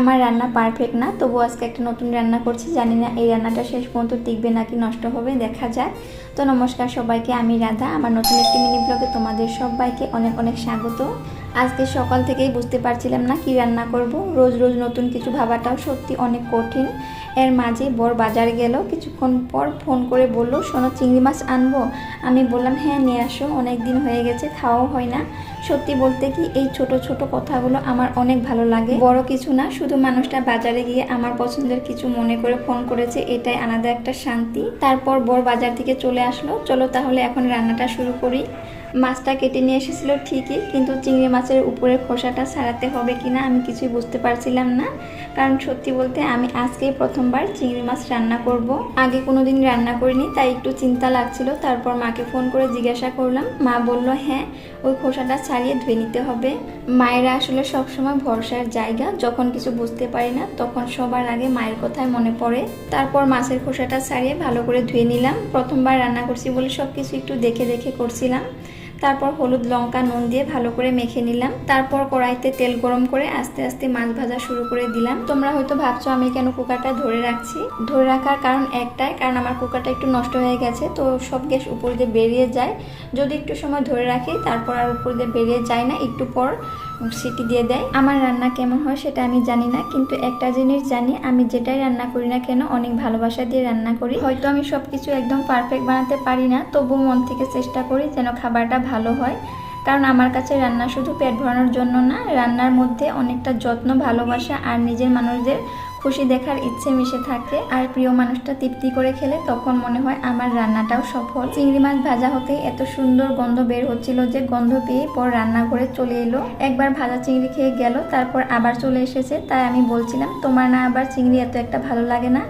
আমার রান্না পারফেক্ট না, তবু আজকে একটা নতুন রান্না করছি। জানি না এই রান্নাটা শেষ পর্যন্ত টিকবে নাকি নষ্ট হবে, দেখা যাক। তো নমস্কার সবাইকে, আমি রাধা। আমার নতুন একটি মিনি ব্লগে তোমাদের সবাইকে অনেক অনেক স্বাগত। আজকে সকাল থেকেই বুঝতে পারছিলাম না কি রান্না করব। রোজ রোজ নতুন কিছু ভাবাটাও সত্যি অনেক কঠিন। এর মাঝে বর বাজারে গেল, কিছুক্ষণ পর ফোন করে বলল, শোনো চিংড়ি মাছ আনবো? আমি বললাম হ্যাঁ নিয়ে আসো, অনেক দিন হয়ে গেছে, খাওয়াও হয় না। সত্যি বলতে কি এই ছোট ছোট কথাগুলো আমার অনেক ভালো লাগে। বড় কিছু না, শুধু মানুষটা বাজারে গিয়ে আমার পছন্দের কিছু মনে করে ফোন করেছে, এটাই আলাদা একটা শান্তি। তারপর বর বাজার থেকে চলে আসলো। চলো তাহলে এখন রান্নাটা শুরু করি। মাছটা কেটে নিয়ে এসেছিল ঠিকই, কিন্তু চিংড়ি মাছের উপরের খোসাটা ছাড়াতে হবে কিনা আমি কিছুই বুঝতে পারছিলাম না। কারণ সত্যি বলতে আমি আজকেই প্রথমবার চিংড়ি মাছ রান্না করব। আগে কোনোদিন রান্না করিনি, তাই একটু চিন্তা লাগছিল। তারপর মাকে ফোন করে জিজ্ঞাসা করলাম। মা বলল হ্যাঁ, ওই খোসাটা ছাড়িয়ে ধুয়ে নিতে হবে। মায়েরা আসলে সবসময় ভরসার জায়গা। যখন কিছু বুঝতে পারি না তখন সবার আগে মায়ের কথাই মনে পড়ে। তারপর মাছের খোসাটা ছাড়িয়ে ভালো করে ধুয়ে নিলাম। প্রথমবার রান্না করছি বলে সব কিছু একটু দেখে দেখে করছিলাম। তারপর হলুদ লঙ্কা নুন দিয়ে ভালো করে মেখে নিলাম। তারপর কড়াইতে তেল গরম করে আস্তে আস্তে মাছ ভাজা শুরু করে দিলাম। তোমরা হয়তো ভাবছো আমি কেন কুকারটা ধরে রাখছি। ধরে রাখার কারণ একটাই, কারণ আমার কুকারটা একটু নষ্ট হয়ে গেছে, তো সব গ্যাস উপর দিয়ে বেরিয়ে যায়। যদি একটু সময় ধরে রাখি তারপর আর উপর দিয়ে বেরিয়ে যায় না, একটু পর সিটি দিয়ে দেয়। আমার রান্না কেমন হয় সেটা আমি জানি না, কিন্তু একটা জিনিস জানি, আমি যেটাই রান্না করি না কেন অনেক ভালোবাসা দিয়ে রান্না করি। হয়তো আমি সবকিছু একদম পারফেক্ট বানাতে পারি না, তবু মন থেকে চেষ্টা করি যেন খাবারটা ভালো হয়। কারণ আমার কাছে রান্না শুধু পেট ভরানোর জন্য না, রান্নার মধ্যে অনেকটা যত্ন, ভালোবাসা আর নিজের মানুষদের খুশি দেখার ইচ্ছে মিশে থাকে। আর প্রিয় মানুষটা তৃপ্তি করে খেলে তখন মনে হয় আমার রান্নাটাও সফল। চিংড়ি মাছ ভাজা হতেই এত সুন্দর গন্ধ বের হচ্ছিল যে গন্ধ পেয়ে পর রান্নাঘরে চলে এলো। একবার ভাজা চিংড়ি খেয়ে গেল, তারপর আবার চলে এসেছে। তাই আমি বলছিলাম, তোমার না আবার চিংড়ি এত একটা ভালো লাগে না?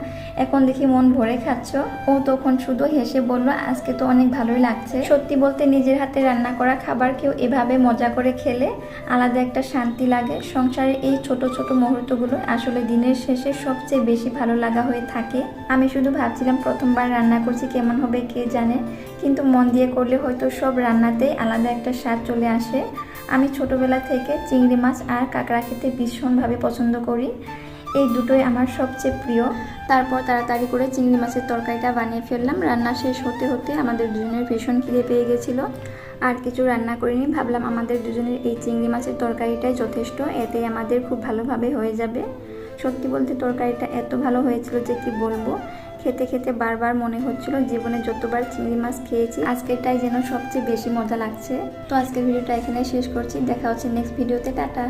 এখন দেখি মন ভরে খাচ্ছ। ও তখন শুধু হেসে বলল, আজকে তো অনেক ভালোই লাগছে। সত্যি বলতে নিজের হাতে রান্না করা খাবার কেউ এভাবে মজা করে খেলে আলাদা একটা শান্তি লাগে। সংসারের এই ছোট ছোট মুহূর্তগুলো আসলে দিনের শেষে সবচেয়ে বেশি ভালো লাগা হয়ে থাকে। আমি শুধু ভাবছিলাম প্রথমবার রান্না করছি, কেমন হবে কে জানে, কিন্তু মন দিয়ে করলে হয়তো সব রান্নাতেই আলাদা একটা স্বাদ চলে আসে। আমি ছোটবেলা থেকে চিংড়ি মাছ আর কাঁকড়া খেতে ভীষণভাবে পছন্দ করি। এই দুটোই আমার সবচেয়ে প্রিয়। তারপর তাড়াতাড়ি করে চিংড়ি মাছের তরকারিটা বানিয়ে ফেললাম। রান্না শেষ হতে হতে আমাদের দুজনের ভীষণ খিদে পেয়ে গেছিলো। আর কিছু রান্না করিনি, ভাবলাম আমাদের দুজনের এই চিংড়ি মাছের তরকারিটাই যথেষ্ট, এতেই আমাদের খুব ভালোভাবে হয়ে যাবে। সত্যি বলতে তরকারিটা এত ভালো হয়েছিল যে কি বলবো। খেতে খেতে বারবার মনে হচ্ছিল জীবনে যতবার চিংড়ি মাছ খেয়েছি আজকেরটাই যেন সবচেয়ে বেশি মজা লাগছে। তো আজকের ভিডিওটা এখানে শেষ করছি, দেখা হচ্ছে নেক্সট ভিডিওতে। টাটা।